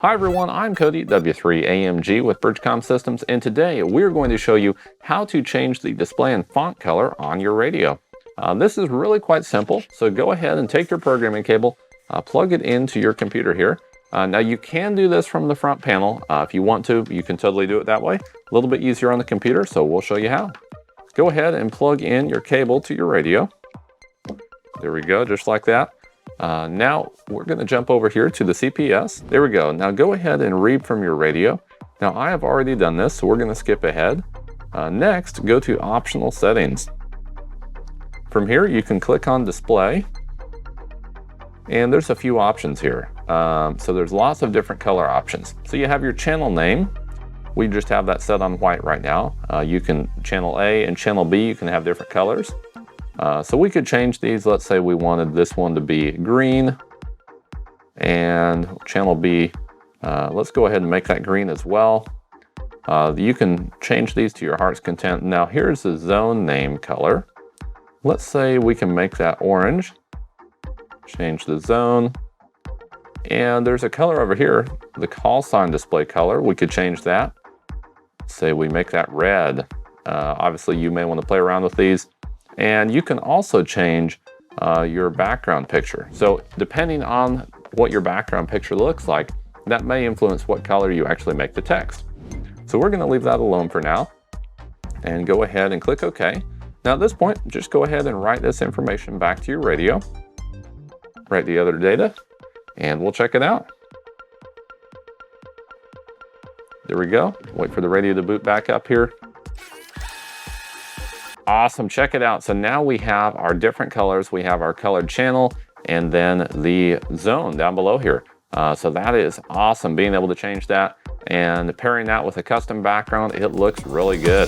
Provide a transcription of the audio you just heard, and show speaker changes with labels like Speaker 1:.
Speaker 1: Hi everyone, I'm Cody, W3AMG with BridgeCom Systems, and today we're going to show you how to change the display and font color on your radio. This is really quite simple, so go ahead and take your programming cable, plug it into your computer here. Now you can do this from the front panel. If you want to, you can totally do it that way. A little bit easier on the computer, so we'll show you how. Go ahead and plug in your cable to your radio. There we go, just like that. Now we're going to jump over here to the CPS. There we go. Now go ahead and read from your radio. Now I have already done this, so we're going to skip ahead. Next, go to optional settings. From here, you can click on display. And there's a few options here. So there's lots of different color options. So you have your channel name. We just have that set on white right now. You can channel A and channel B, you can have different colors. So we could change these. Let's say we wanted this one to be green and channel B. Let's go ahead and make that green as well. You can change these to your heart's content. Now here's the zone name color. Let's say we can make that orange. Change the zone. And there's a color over here, the call sign display color. We could change that. Say we make that red. Obviously you may want to play around with these. And you can also change your background picture. So depending on what your background picture looks like, that may influence what color you actually make the text. So we're going to leave that alone for now and go ahead and click OK. Now at this point, just go ahead and write this information back to your radio. Write the other data and we'll check it out. There we go. Wait for the radio to boot back up here. Awesome, check it out. So now we have our different colors. We have our colored channel and then the zone down below here. So that is awesome, being able to change that and pairing that with a custom background. It looks really good.